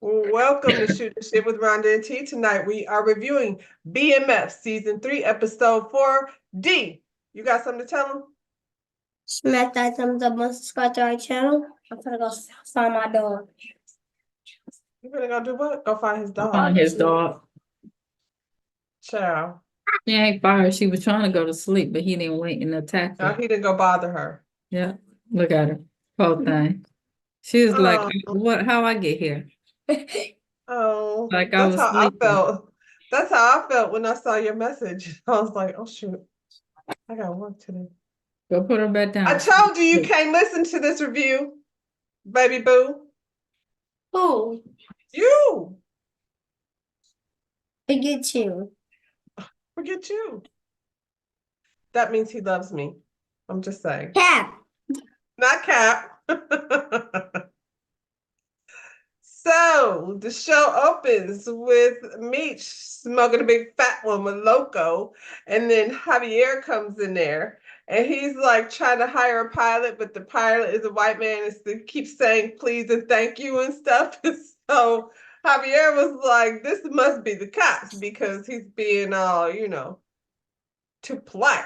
Welcome to Shoot the Shit with Rhonda and T. Tonight we are reviewing BMF Season 3, Episode 4D. You got something to tell them? Smash that thumbs up and subscribe to our channel. I'm gonna go find my dog. You gonna go do what? Go find his dog. Find his dog. Child. She ain't fired. She was trying to go to sleep, but he didn't wait and attack No, her. he didn't go bother her. Yeah, look at her. Poor thing. She was like, "What? How I get here?" Oh, Like I that's was how sleeping. I felt. That's how I felt when I saw your message. I was like, oh shoot, I got work today. Go put her back down. I told you you can't listen to this review, baby boo. Who? You. Forget you. Forget you. That means he loves me. I'm just saying. Cap. Not Cap. So the show opens with Meech smoking a big fat one with Loco, and then Javier comes in there, and he's like trying to hire a pilot, but the pilot is a white man and still keeps saying please and thank you and stuff. So Javier was like, "This must be the cops because he's being all, too polite."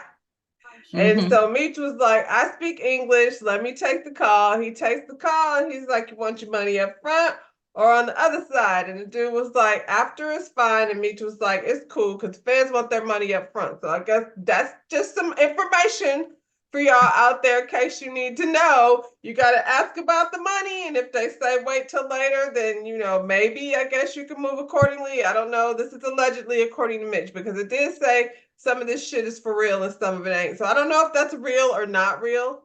And so Meech was like, "I speak English. Let me take the call." He takes the call and he's like, "You want your money up front or on the other side?" And the dude was like, "After is fine." And Meech was like, "It's cool because fans want their money up front." So I guess that's just some information for y'all out there in case you need to know. You got to ask about the money. And if they say wait till later, then, maybe I guess you can move accordingly. I don't know. This is allegedly according to Mitch because it did say some of this shit is for real and some of it ain't. So I don't know if that's real or not real.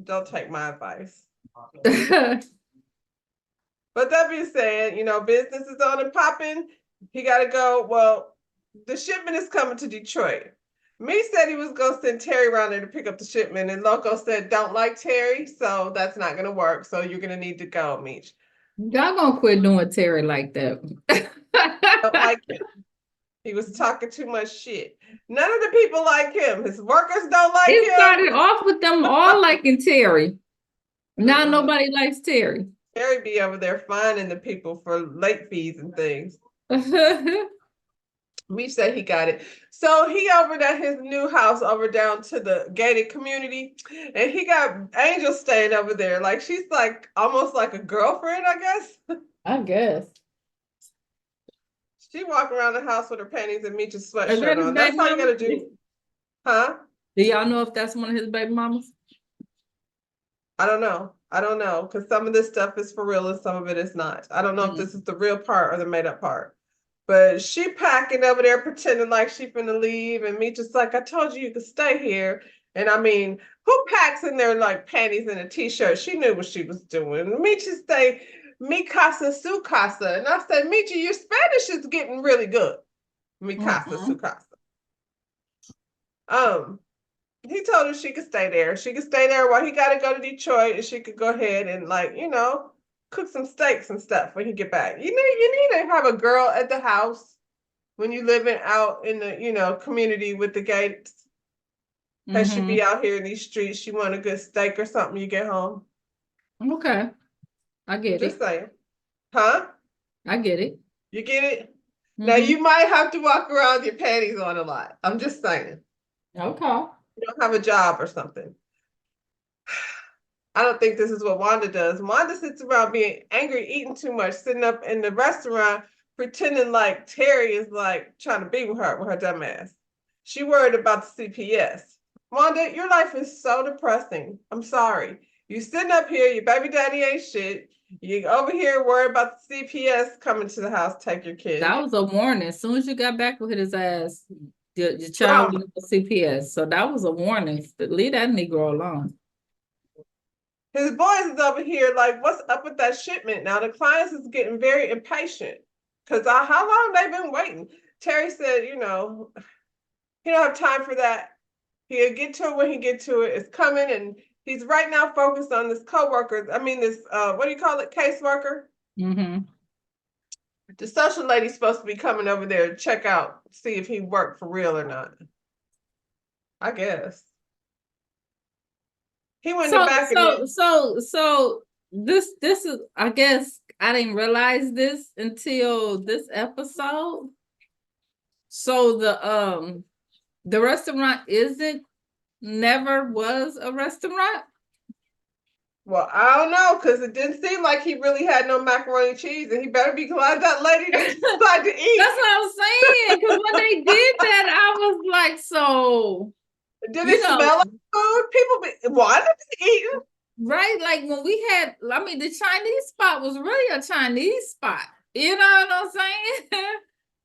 Don't take my advice. But that being said, business is on and popping. He got to go. Well, the shipment is coming to Detroit. Me said he was going to send Terry around there to pick up the shipment, and Loco said don't like Terry, so that's not going to work. So you're going to need to go, Meech. Y'all gonna quit doing Terry like that. Don't like him. He was talking too much shit. None of the people like him. His workers don't like him. It started off with them all liking Terry. Now nobody likes Terry. Terry be over there fining the people for late fees and things. Meech said he got it. So he over at his new house over down to the gated community, and he got Angel staying over there. Like she's like almost like a girlfriend, I guess. I guess. She walk around the house with her panties and Meech's sweatshirt on. That's how you gotta do. Huh? Do y'all know if that's one of his baby mamas? I don't know. Because some of this stuff is for real and some of it is not. I don't know if this is the real part or the made up part. But she packing over there pretending like she finna leave, and me just like, I told you could stay here. And I mean, who packs in their like panties and a t-shirt? She knew what she was doing. Me just say, mi casa, su casa. And I said, Michi, your Spanish is getting really good. Mi casa, su casa. He told her she could stay there. She could stay there while he got to go to Detroit, and she could go ahead and cook some steaks and stuff when he get back. You need to have a girl at the house when you living out in the community with the gates. Cause she be out here in these streets. She want a good steak or something. You get home. Okay, I get it. Just saying, huh? I get it. You get it. Now you might have to walk around with your panties on a lot. I'm just saying. Okay. You don't have a job or something. I don't think this is what Wanda does. Wanda sits around being angry, eating too much, sitting up in the restaurant, pretending like Terry is like trying to be with her dumb ass. She worried about the CPS. Wanda, your life is so depressing. I'm sorry. You sitting up here, your baby daddy ain't shit. You over here worried about the CPS coming to the house, take your kid. That was a warning. As soon as you got back with his ass, your child went to CPS. So that was a warning. Leave that Negro alone. His boys is over here like, what's up with that shipment? Now the clients is getting very impatient because how long they've been waiting. Terry said, he don't have time for that. He'll get to it when he get to it. It's coming, and he's right now focused on this coworker. I mean, this what do you call it? Caseworker. The social lady's supposed to be coming over there to check out, see if he worked for real or not. I guess. He went back so this is, I guess I didn't realize this until this episode. So the restaurant never was a restaurant. Well, I don't know, because it didn't seem like he really had no macaroni and cheese, and he better be glad that lady didn't decide to eat. That's what I'm saying. Because when they did that, I was like, so Did it smell like food? Why did they eat? right? Like when we had, I mean, the Chinese spot was really a Chinese spot. You know what I'm saying?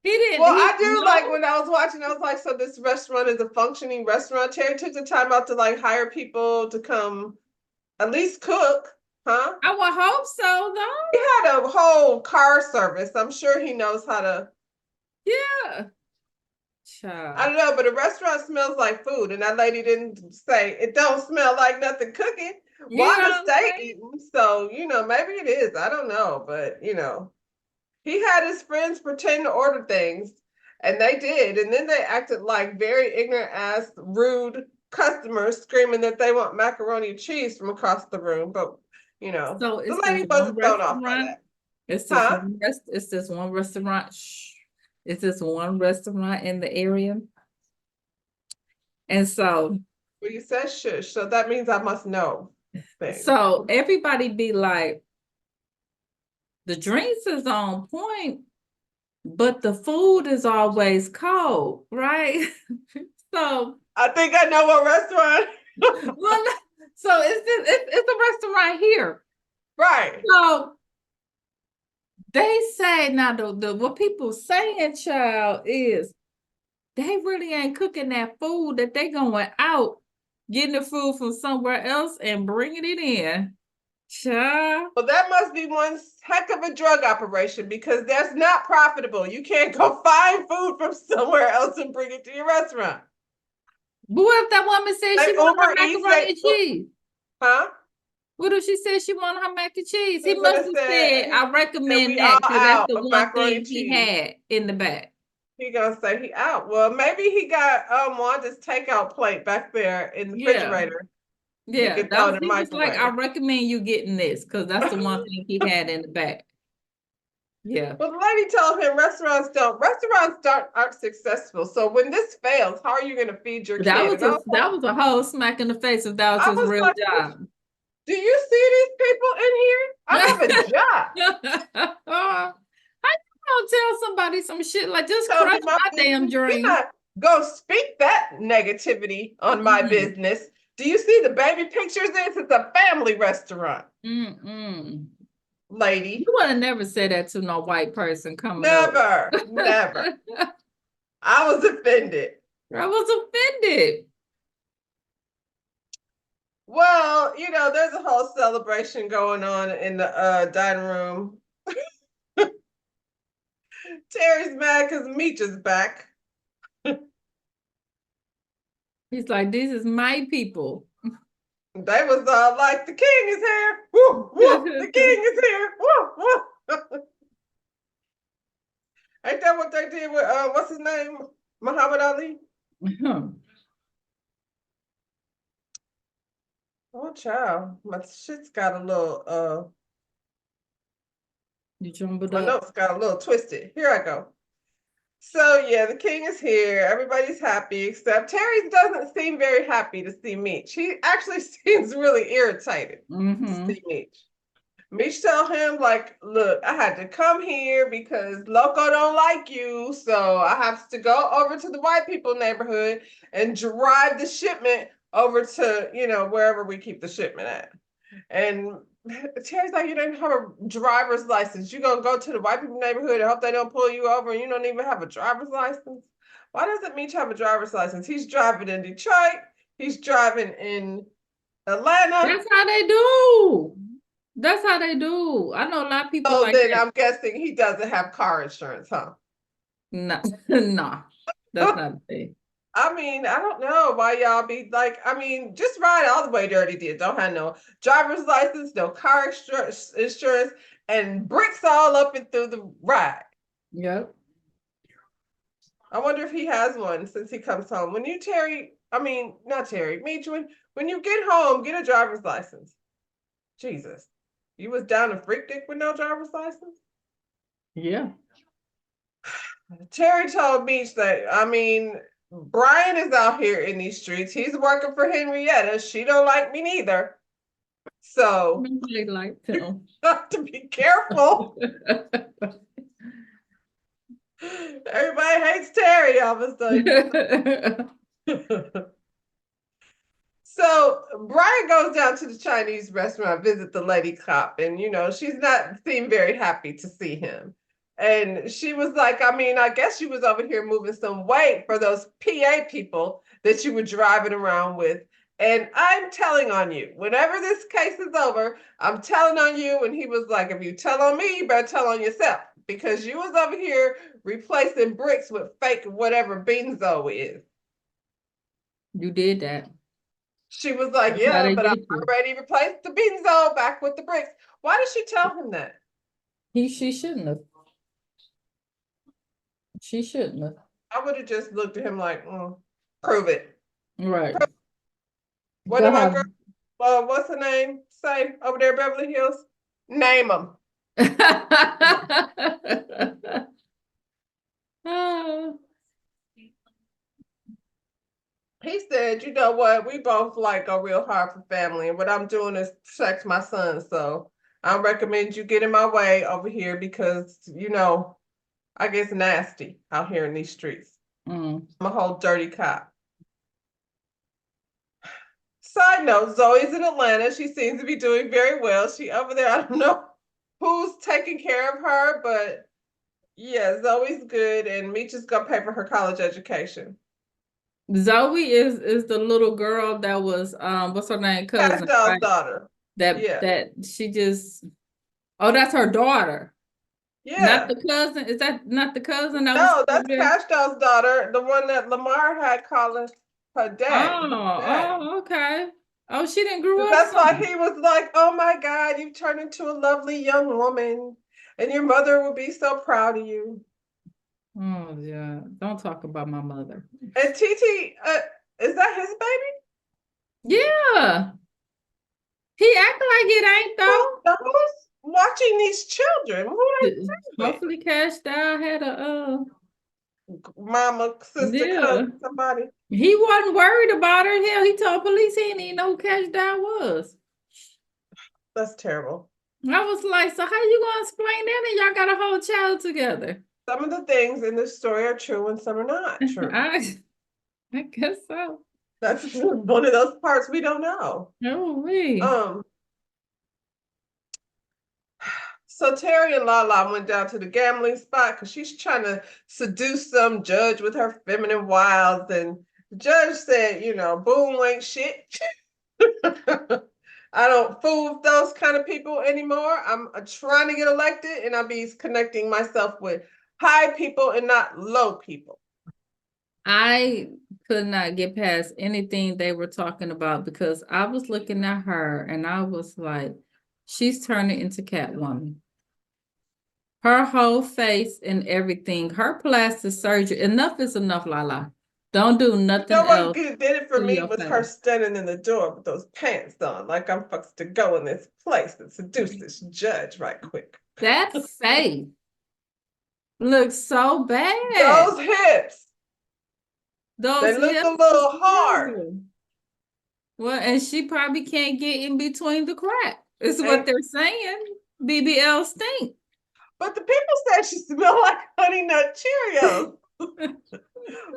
He didn't. Well, I do like when I was watching, I was like, so this restaurant is a functioning restaurant. Terry took the time out to like hire people to come at least cook, huh? I would hope so, though. He had a whole car service. I'm sure he knows how to. Yeah. I don't know, but a restaurant smells like food, and that lady didn't say it don't smell like nothing cooking. Wanda stayed eating, so maybe it is. I don't know, but he had his friends pretend to order things, and they did, and then they acted like very ignorant ass, rude customers, screaming that they want macaroni and cheese from across the room. But so the lady wasn't thrown off by that. It's this one it's this one restaurant. It's this one restaurant in the area. And so Well, you said shush, so that means I must know things. So everybody be like, the drinks is on point, but the food is always cold, right? So I think I know what restaurant. well, so it's a restaurant here. Right. So they say now the what people saying, child, is they really ain't cooking that food, that they going out getting the food from somewhere else and bringing it in. Child. Well, that must be one heck of a drug operation, because that's not profitable. You can't go find food from somewhere else and bring it to your restaurant. But what if that woman said she wanted her macaroni and cheese? Huh? What if she said she wanted her mac and cheese? He must have said, I recommend we that, all because that's out the of one macaroni thing and he cheese. had in the back. He gonna say he out. Well, maybe he got Wanda's takeout plate back there in the refrigerator. Yeah, he was like, I recommend you getting this, because that's the one thing he had in the back. Yeah. Well, the lady told him restaurants aren't successful. So when this fails, how are you going to feed your kid? That was a whole smack in the face if that was his real job. Do you see these people in here? I have a job. How you gonna tell somebody some shit like, just crush my damn dream? You're not gonna speak that negativity on my business. Do you see the baby pictures? This is a family restaurant. Lady, you would have never said that to no white person coming never. I was offended. Well, there's a whole celebration going on in the dining room. Terry's mad because Meech is back. He's like, this is my people. They was like, the king is here. Woo, woo, the king is here. Woo, woo. Ain't that what they did with what's his name? Muhammad Ali? Oh, child. My shit's got a little my notes got a little twisted. Here I go. So yeah, the king is here. Everybody's happy, except Terry doesn't seem very happy to see Meech. He actually seems really irritated to see Meech. Meech tell him, like, look, I had to come here because Loco don't like you, so I have to go over to the white people neighborhood and drive the shipment over to, wherever we keep the shipment at. And Terry's like, you don't have a driver's license. You're going to go to the white people neighborhood and hope they don't pull you over, and you don't even have a driver's license? Why doesn't Meech have a driver's license? He's driving in Detroit. He's driving in Atlanta. That's how they do. I know a lot of people like that. I'm guessing he doesn't have car insurance, huh? No, no, that's not a thing. I mean, I don't know why y'all be like, just ride all the way Dirty did. Don't have no driver's license, no car insurance, and bricks all up and through the ride. Yep. I wonder if he has one since he comes home. When you not Terry, Meech, when you get home, get a driver's license. Jesus. You was down to freak dick with no driver's license? Yeah. Terry told Beach that, I mean, Brian is out here in these streets. He's working for Henrietta. She don't like me neither. So Nobody liked him. have to be careful. Everybody hates Terry all of a sudden. So Brian goes down to the Chinese restaurant, visit the lady cop, and she's not seemed very happy to see him. And she was like, I mean, I guess you was over here moving some weight for those PA people that you were driving around with. And I'm telling on you, whenever this case is over, I'm telling on you. And he was like, if you tell on me, you better tell on yourself, because you was over here replacing bricks with fake whatever benzo is. You did that. She was like, That's how yeah, they but I get you. already replaced the benzo back with the bricks. Why did she tell him that? She shouldn't have. She shouldn't have. I would have just looked at him like, prove it. Right. What Go did my ahead. girl, what's her name, say over there, Beverly Hills? Name them. Oh, He said, you know what? We both like go real hard for family, and what I'm doing is protect my son. So I recommend you get in my way over here because, I guess nasty out here in these streets. mm. I'm a whole dirty cop. Side note, Zoe's in Atlanta. She seems to be doing very well. She over there, I don't know who's taking care of her, but yeah, Zoe's good, and Meech is gonna pay for her college education. Zoe is the little girl that was what's her name, cousin, Pascal's right? daughter. That Yeah. that she just that's her daughter. Not Yeah. the cousin. Is that not the cousin that was No, over that's there? Pascal's daughter, the one that Lamar had calling her dad. Oh, okay. Oh, she didn't grow up That's why some. he was like, oh my God, you've turned into a lovely young woman, and your mother will be so proud of you. Oh yeah. Don't talk about my mother. And TT, is that his baby? Yeah. He act like it ain't though. Who's watching these children? Who are they with? Hopefully Cash Doll had a Mama, sister, yeah. cousin, somebody. He wasn't worried about her. Hell, he told police he didn't even know who Cash Doll was. That's terrible. I was like, so how you gonna explain that? And y'all got a whole child together. Some of the things in this story are true and some are not true. I guess so. That's one of those parts we don't know. No way. So Terry and Lala went down to the gambling spot because she's trying to seduce some judge with her feminine wiles. And the judge said, boom ain't shit. I don't fool with those kind of people anymore. I'm trying to get elected, and I'll be connecting myself with high people and not low people. I could not get past anything they were talking about because I was looking at her and I was like, she's turning into Catwoman. Her whole face and everything, her plastic surgery, enough is enough, Lala. Don't do nothing else. What did it for me was her standing in the door with those pants on, like I'm supposed to go in this place and seduce this judge right quick. That face looks so bad. Those hips. They look hips a little hard. Well, and she probably can't get in between the crack. Is what they're saying. BBL stink. But the people said she smelled like Honey Nut Cheerios.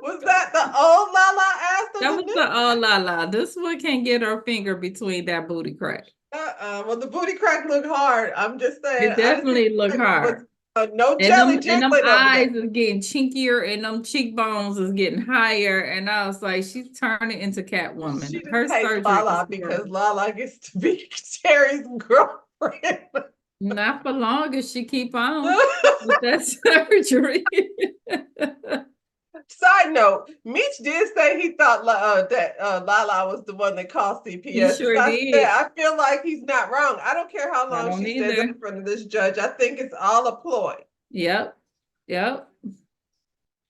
Was that the old Lala ass? That was the old Lala. This one can't get her finger between that booty crack. Well, the booty crack looked hard. I'm just saying. It definitely looked hard. No jelly and them eyes is getting chinkier and them cheekbones is getting higher. And I was like, she's turning into Catwoman. She Her surgery Lala because Lala gets to be Terry's girlfriend. Not for long as she keep on with that surgery. Side note, Meech did say he thought that Lala was the one that caused CPS. He sure did. I feel like he's not wrong. I don't care how long she stands in front of this judge. I think it's all a ploy. Yep. I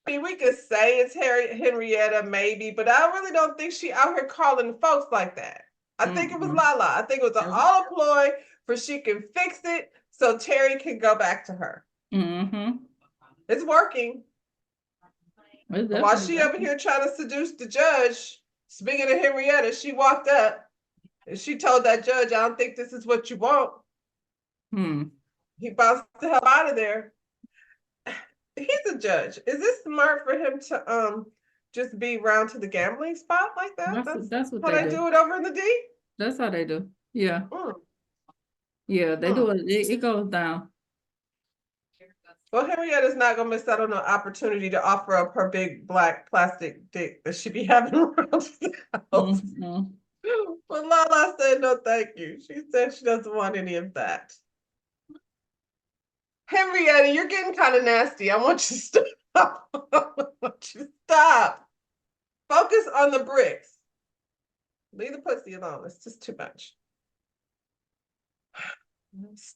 mean, we could say it's Henrietta maybe, but I really don't think she out here calling folks like that. I think it was Lala. I think it was all a ploy for she can fix it so Terry can go back to her. Mm-hmm. It's working. It's But while definitely she over here trying to seduce the judge, speaking of Henrietta, she walked up and she told that judge, I don't think this is what you want. He bounced the hell out of there. He's a judge. Is this smart for him to just be round to the gambling spot like that? That's what how they they do. do it over in the D? That's how they do. Yeah. Mm. Yeah, they do it. It goes down. Well, Henrietta's not gonna miss out on the opportunity to offer up her big black plastic dick that she be having around the house. Mm-hmm. But Lala said no thank you. She said she doesn't want any of that. Henrietta, you're getting kind of nasty. I want you to stop. I want you to stop. Focus on the bricks. Leave the pussy alone. It's just too much.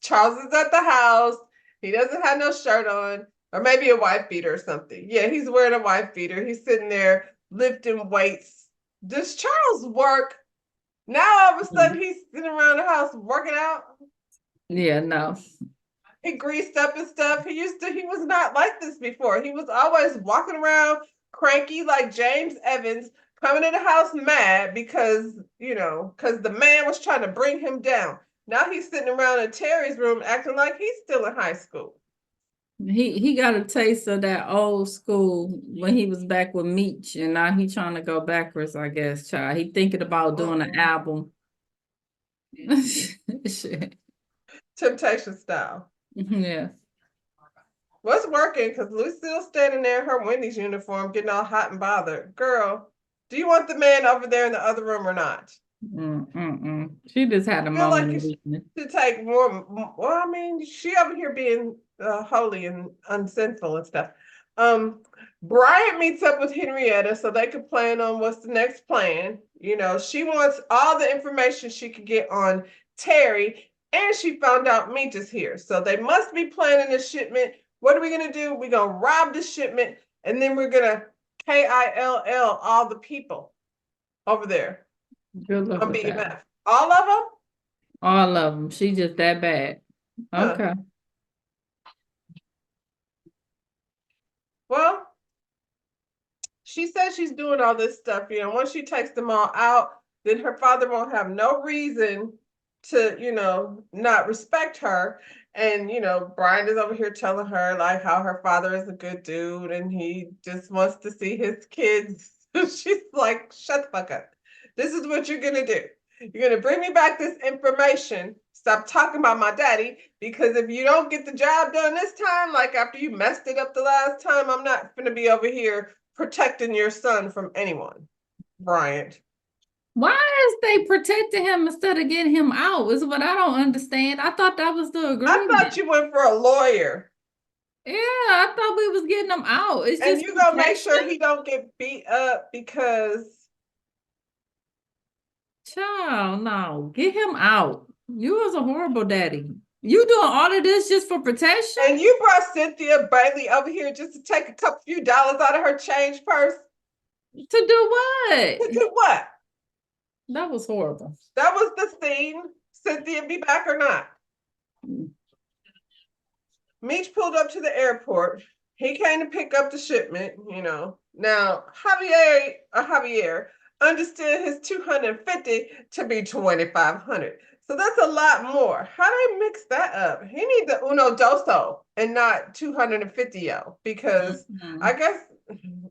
Charles is at the house. He doesn't have no shirt on, or maybe a wife beater or something. Yeah, he's wearing a wife beater. He's sitting there lifting weights. Does Charles work? Now all of a sudden he's sitting around the house working out. Yeah, no. He greased up and stuff. He was not like this before. He was always walking around cranky like James Evans, coming in the house mad because the man was trying to bring him down. Now he's sitting around in Terry's room acting like he's still in high school. He got a taste of that old school when he was back with Meech, and now he trying to go backwards, I guess, child. He thinking about doing an album. Shit. Temptation style. Yeah. What's working? Because Lucille's standing there in her Wendy's uniform, getting all hot and bothered. Girl, do you want the man over there in the other room or not? She just had a I feel moment like of you weakness. should take more. Well, I mean, she over here being holy and unsinful and stuff. Bryant meets up with Henrietta so they could plan on what's the next plan. She wants all the information she could get on Terry, and she found out Meech is here. So they must be planning a shipment. What are we gonna do? We're gonna rob the shipment, and then we're gonna KILL all the people over there Good luck on with that. BMF. All of them? All of them. She just that bad. Huh. Okay. Well, she says she's doing all this stuff. Once she takes them all out, then her father won't have no reason to, not respect her. And, Brian is over here telling her like how her father is a good dude and he just wants to see his kids. She's like, shut the fuck up. This is what you're gonna do. You're gonna bring me back this information. Stop talking about my daddy, because if you don't get the job done this time, like after you messed it up the last time, I'm not gonna be over here protecting your son from anyone. Bryant. Why is they protecting him instead of getting him out? Is what I don't understand. I thought that was the I agreement. thought you went for a lawyer. Yeah, I thought we was getting him out. It's And just you gonna make protection. sure he don't get beat up because Child, no, get him out. You was a horrible daddy. You doing all of this just for protection? and you brought Cynthia Bailey over here just to take a couple few dollars out of her change purse. To do what? To do what? That was horrible. That was the scene. Cynthia be back or not? Meech pulled up to the airport. He came to pick up the shipment. Now Javier understood his 250 to be 2,500. So that's a lot more. How do I mix that up? He needs the uno doso and not 250 because I guess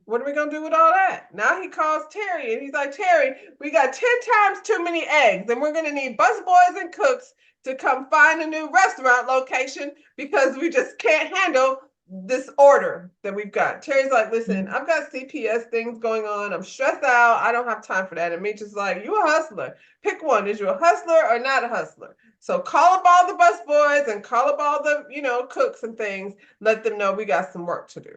what are we gonna do with all that? Now he calls Terry and he's like, Terry, we got 10 times too many eggs, and we're gonna need busboys and cooks to come find a new restaurant location because we just can't handle this order that we've got. Terry's like, listen, I've got CPS things going on. I'm stressed out. I don't have time for that. And Meech is like, you a hustler. Pick one. Is you a hustler or not a hustler? So call up all the busboys and call up all the, cooks and things. Let them know we got some work to do.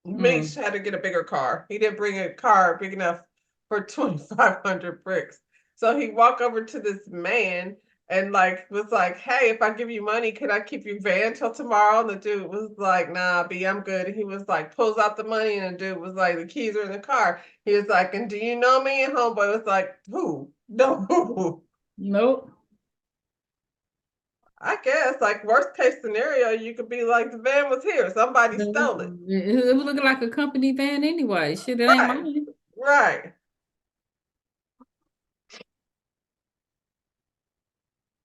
Meech had to get a bigger car. He didn't bring a car big enough for 2,500 bricks. So he walked over to this man and was like, hey, if I give you money, can I keep your van till tomorrow? And the dude was like, nah, B, I'm good. And he was like, pulls out the money, and the dude was like, the keys are in the car. He was like, and do you know me? And homeboy was like, who? No. Nope. I guess, like, worst case scenario, you could be like, the van was here. Somebody stole it. It was looking like a company van anyway. Shit, it ain't Right. mine. Right.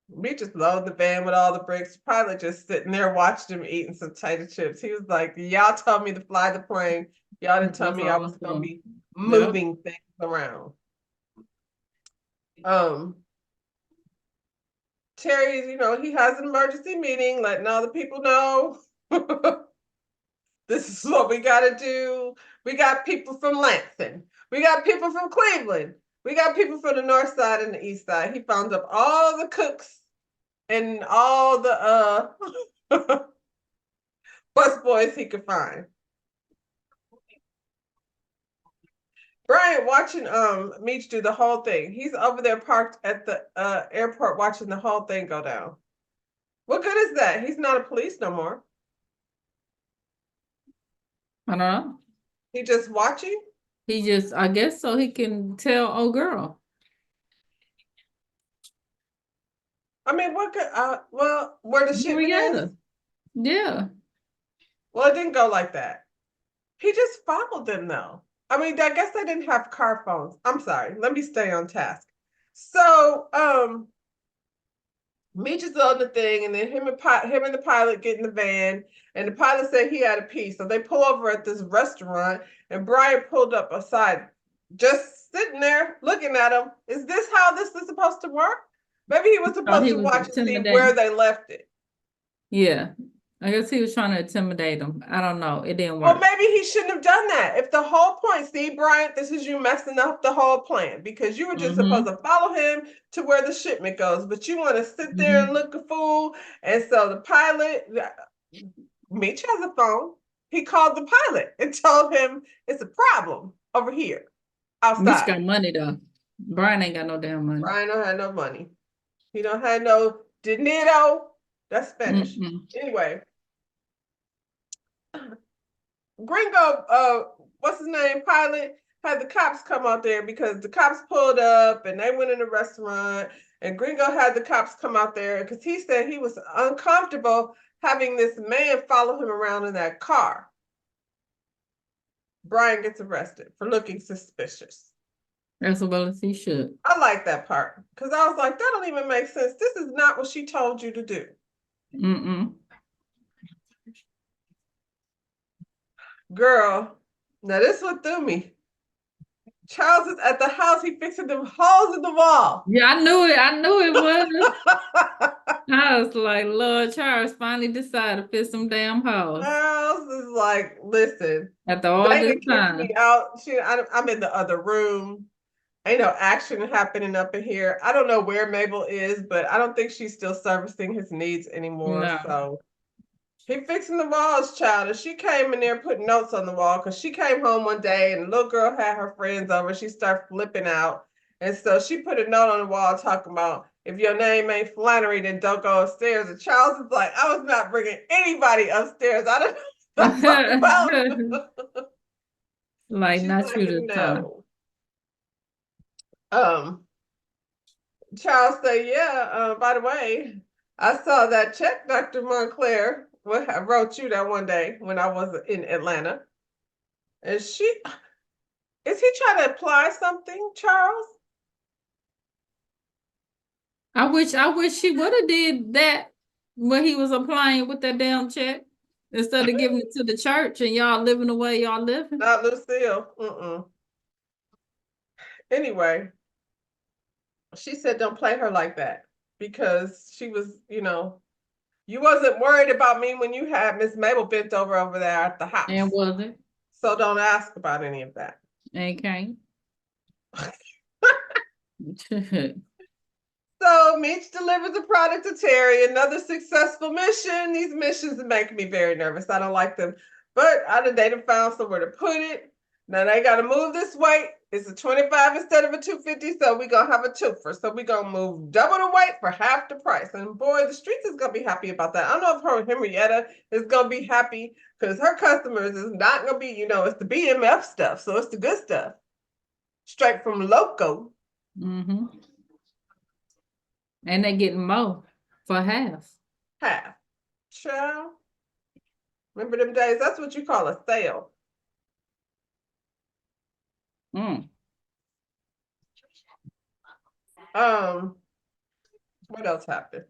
We just load the van with all the bricks. Pilot just sitting there watching him eating some potato chips. He was like, y'all told me to fly the plane. Y'all didn't tell That's me I all was I'm gonna doing. be Yeah. moving things around. Um, Terry's, he has an emergency meeting, letting all the people know this is what we gotta do. We got people from Lansing. We got people from Cleveland. We got people from the north side and the east side. He found up all the cooks and all the bus boys he could find. Brian watching Meech do the whole thing. He's over there parked at the airport watching the whole thing go down. What good is that? He's not a police no more. I don't know. He just watching. He just, I guess so he can tell old girl. I mean, what could well, where the shipment is? Yeah. Well, it didn't go like that. He just followed them though. I mean, I guess they didn't have car phones. I'm sorry. Let me stay on task. So, Meech is on the thing, and then him and the pilot get in the van, and the pilot said he had a pee. So they pull over at this restaurant, and Brian pulled up aside, just sitting there looking at him. Is this how this is supposed to work? Maybe he was Thought supposed he to was watch and see where intimidating. they left it. Yeah. I guess he was trying to intimidate him. I don't know. It didn't Well, work. maybe he shouldn't have done that. If the whole point, see, Bryant, this is you messing up the whole plan because you were just supposed to follow him to where the shipment goes, but you want to sit there and look a fool. And so the pilot, Mitch has a phone. He called the pilot and told him it's a problem over here Mitch outside. got money though. Brian ain't got no damn money. Brian don't have no money. He don't have no dinero. That's Spanish. Anyway, Gringo, what's his name? Pilot had the cops come out there because the cops pulled up and they went in the restaurant. And Gringo had the cops come out there because he said he was uncomfortable having this man follow him around in that car. Brian gets arrested for looking suspicious. As well as he should. I like that part because I was like, that don't even make sense. This is not what she told you to do. Girl, now this what threw me. Charles is at the house. He fixing them holes in the wall. Yeah, I knew it. I knew it was. I was like, Lord, Charles finally decided to fit some damn holes. Charles is like, listen. After all this time. Me out. I'm in the other room. Ain't no action happening up in here. I don't know where Mabel is, but I don't think she's still servicing his needs anymore. No. So he fixing the walls, child. And she came in there putting notes on the wall because she came home one day and the little girl had her friends over. She started flipping out. And so she put a note on the wall talking about, if your name ain't Flannery, then don't go upstairs. And Charles is like, I was not bringing anybody upstairs. I don't know. Like, she's not you this time. Charles said, yeah, by the way, I saw that check Dr. Montclair wrote you that one day when I was in Atlanta. And is he trying to apply something, Charles? I wish she would have did that when he was applying with that damn check instead of giving it to the church and y'all living the way y'all living. Not Lucille. Anyway, she said don't play her like that because she was, you wasn't worried about me when you had Miss Mabel bent over there at the house. And wasn't. So don't ask about any of that. Okay. So Meech delivers the product to Terry, another successful mission. These missions make me very nervous. I don't like them. But they done found somewhere to put it. Now they got to move this weight. It's a 25 instead of a 250, so we're going to have a twofer. So we're going to move double the weight for half the price. And boy, the streets is going to be happy about that. I don't know if her Henrietta is going to be happy because her customers is not going to be, it's the BMF stuff. So it's the good stuff. Straight from Loco. And they getting more for half. Half. Child. Remember them days? That's what you call a sale. Mm. What else happened?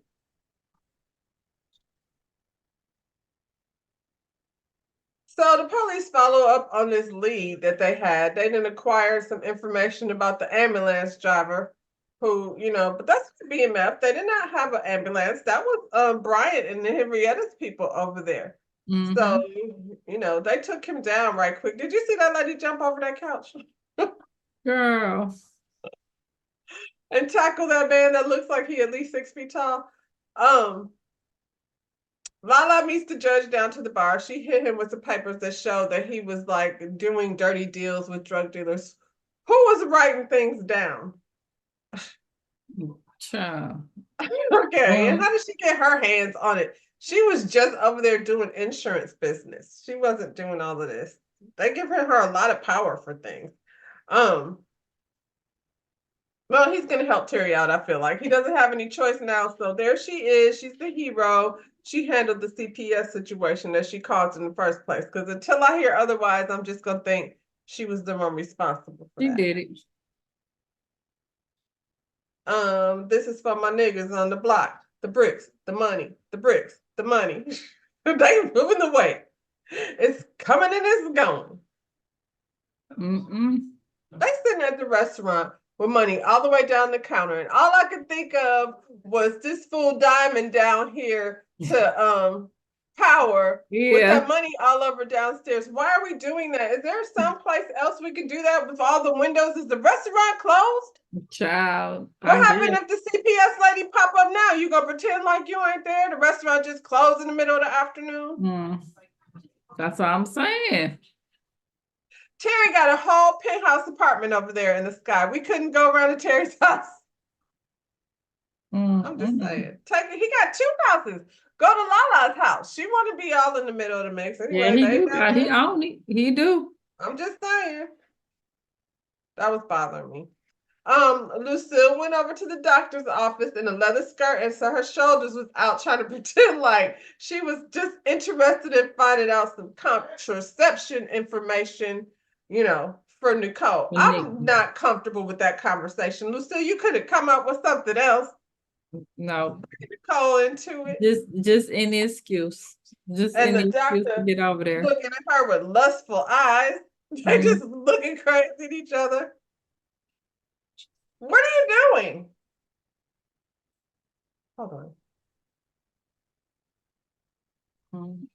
So the police follow up on this lead that they had. They didn't acquire some information about the ambulance driver who, but that's the BMF. They did not have an ambulance. That was Bryant and Henrietta's people over there. So, they took him down right quick. Did you see that lady jump over that couch? Girl. And tackle that man that looks like he at least 6 feet tall? Lala meets the judge down to the bar. She hit him with the papers that showed that he was like doing dirty deals with drug dealers. Who was writing things down? Child. Okay, and how did she get her hands on it? She was just over there doing insurance business. She wasn't doing all of this. They give her a lot of power for things. Well, he's gonna help Terry out, I feel like. He doesn't have any choice now. So there she is. She's the hero. She handled the CPS situation that she caused in the first place. Because until I hear otherwise, I'm just gonna think she was the one responsible for She that. did it. This is for my niggas on the block. The bricks, the money, the bricks, the money. They moving the way. It's coming and it's going. They sitting at the restaurant with money all the way down the counter, and all I could think of was this fool Diamond down here to Power with that money all over downstairs. Why are we doing that? Is there someplace else we can do that with all the windows? Is the restaurant closed? Child. What happened if the CPS lady pop up now? You gonna pretend like you ain't there? The restaurant just closed in the middle of the afternoon? That's what I'm saying. Terry got a whole penthouse apartment over there in the sky. We couldn't go around to Terry's house. I'm just saying. He got 2 houses. Go to Lala's house. She want to be all in the middle of the mix. Anyway, Yeah, he do. He own it. He do. I'm just saying. That was bothering me. Lucille went over to the doctor's office in a leather skirt, and so her shoulders was out, trying to pretend like she was just interested in finding out some contraception information, for Nicole. I'm not comfortable with that conversation. Lucille, you could have come up with something else. No. Nicole into it. Just any excuse. Just and any the excuse doctor to get over there. looking at her with lustful eyes. They just looking crazy at each other. What are you doing? Hold on.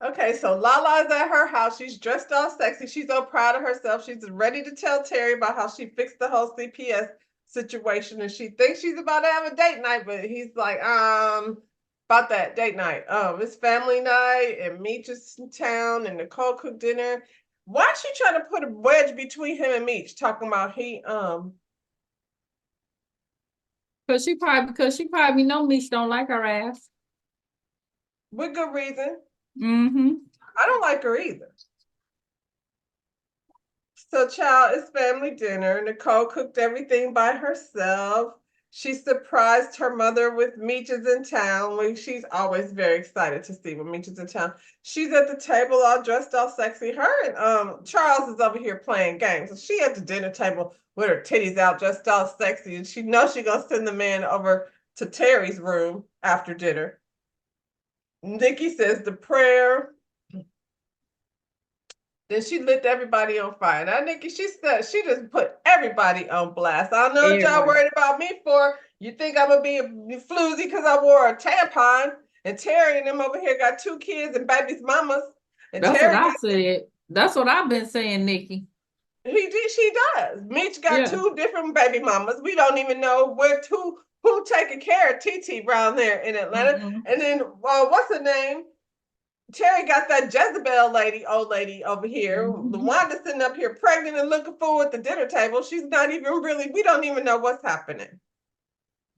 Okay, so Lala's at her house. She's dressed all sexy. She's so proud of herself. She's ready to tell Terry about how she fixed the whole CPS situation, and she thinks she's about to have a date night, but he's like, about that date night. It's family night, and Meech is in town, and Nicole cooked dinner. Why is she trying to put a wedge between him and Meech, talking about Because she probably know Meech don't like her ass. With good reason. I don't like her either. So, child, it's family dinner. Nicole cooked everything by herself. She surprised her mother with Meech is in town. She's always very excited to see when Meech is in town. She's at the table all dressed all sexy. Her and Charles is over here playing games. So she at the dinner table with her titties out, dressed all sexy, and she knows she's gonna send the man over to Terry's room after dinner. Nikki says the prayer. Then she lit everybody on fire. Now, Nikki, she said she just put everybody on blast. I don't know what y'all worried about me for. You think I'm gonna be floozy because I wore a tampon? And Terry and them over here got 2 kids and baby's mamas. And that's Terry what I said. That's what I've been saying, Nikki. She does. Mitch got 2 different baby mamas. We don't even know who taking care of TT around there in Atlanta. And then what's her name? Terry got that Jezebel old lady over here. Wanda's sitting up here pregnant and looking forward at the dinner table. She's not even really, we don't even know what's happening.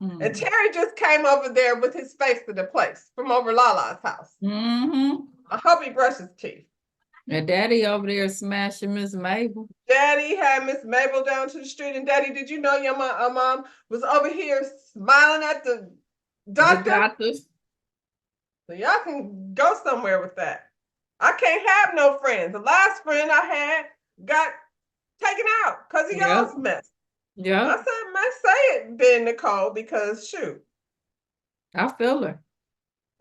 And Terry just came over there with his face to the place from over Lala's house. I hope he brushes his teeth. And Daddy over there smashing Miss Mabel. Daddy had Miss Mabel down to the street, and Daddy, did you know your mom was over here smiling at the The doctor? doctors. So y'all can go somewhere with that. I can't have no friends. The last friend I had got taken out because of y'all's mess. I Yeah, said, man, say it, Ben Nicole, because shoot. I feel her.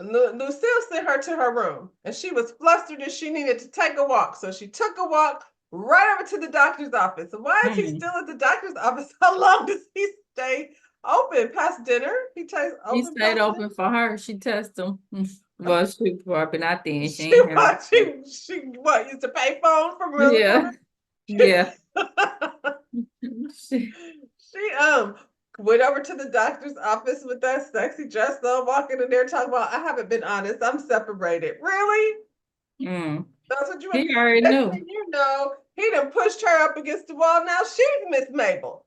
Lucille sent her to her room, and she was flustered and she needed to take a walk. So she took a walk right over to the doctor's office. So why is he still at the doctor's office? How long does he stay open past dinner? He stays He open stayed past open for her. She tested him. Well, she probably not then. dinner? She ain't have. She what used to pay phone for real Yeah, yeah. She, She went over to the doctor's office with that sexy dress on, walking in there talking about, I haven't been honest, I'm separated. Really? That's what you want? he already Next knew. thing you know, he done pushed her up against the wall. Now she's Miss Mabel.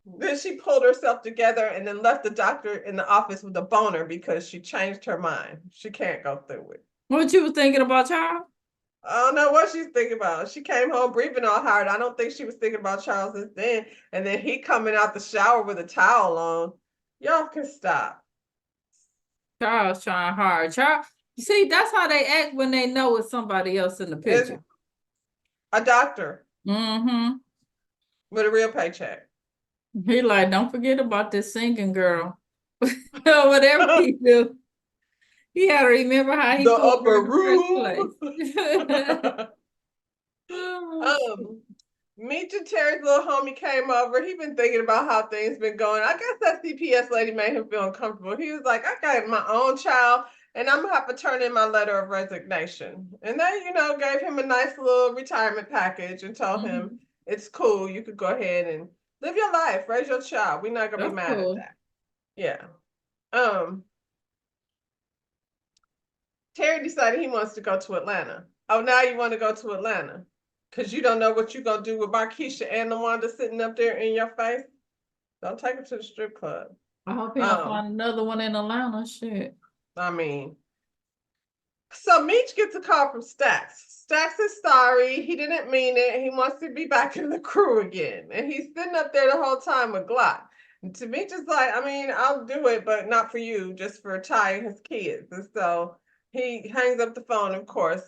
Then she pulled herself together and then left the doctor in the office with a boner because she changed her mind. She can't go through it. What you was thinking about, Charles? I don't know what she's thinking about. She came home breathing all hard. I don't think she was thinking about Charles since then. And then he coming out the shower with a towel on. Y'all can stop. Charles trying hard. Charles, you see, that's how they act when they know it's somebody else in the It's picture. a doctor Mm-hmm. with a real paycheck. He like, don't forget about this singing girl. Whatever he do, he had to remember how he The pulled her upper in the first room. place. Oh, Meech and Terry's little homie came over. He been thinking about how things been going. I guess that CPS lady made him feel uncomfortable. He was like, I got my own child and I'm gonna have to turn in my letter of resignation. And they, gave him a nice little retirement package and told him it's cool. You could go ahead and live your life, raise your child. We're not gonna be that's mad at cool. that. Yeah. Terry decided he wants to go to Atlanta. Oh, now you want to go to Atlanta because you don't know what you're going to do with Markeisha and Lawanda sitting up there in your face. Don't take her to the strip club. I hope he don't find another one in Atlanta. Shit. I mean, so Meech gets a call from Stax. Stax is sorry. He didn't mean it. He wants to be back in the crew again. And he's sitting up there the whole time with Glock. And to Meech is like, I mean, I'll do it, but not for you, just for Ty and his kids. And so he hangs up the phone, of course,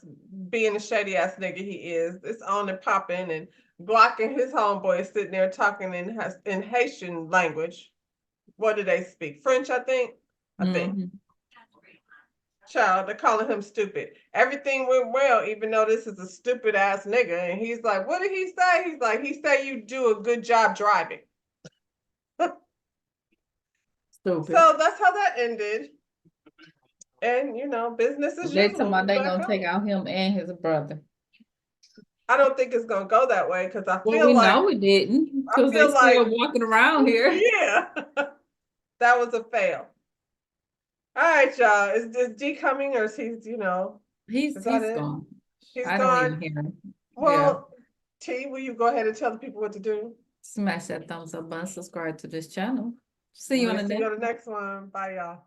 being the shady ass nigga he is. It's on and popping, and Glock and his homeboy is sitting there talking in Haitian language. What do they speak? French, I think. I think. Child, they're calling him stupid. Everything went well, even though this is a stupid ass nigga. And he's like, what did he say? He's like, he said you do a good job driving. Stupid. So that's how that ended. And business as They usual. talking about they gonna take out him and his brother. I don't think it's gonna go that way because I Well, feel we like know it didn't because they feel still like- walking around here. yeah, that was a fail. All right, y'all. Is D coming or is he? He's is that it? gone. He's I gone. don't even hear him. Well, T, will you go ahead and tell the people what to do? Smash that thumbs up button, subscribe to this channel. See you on the See next. you on the next one. Bye, y'all.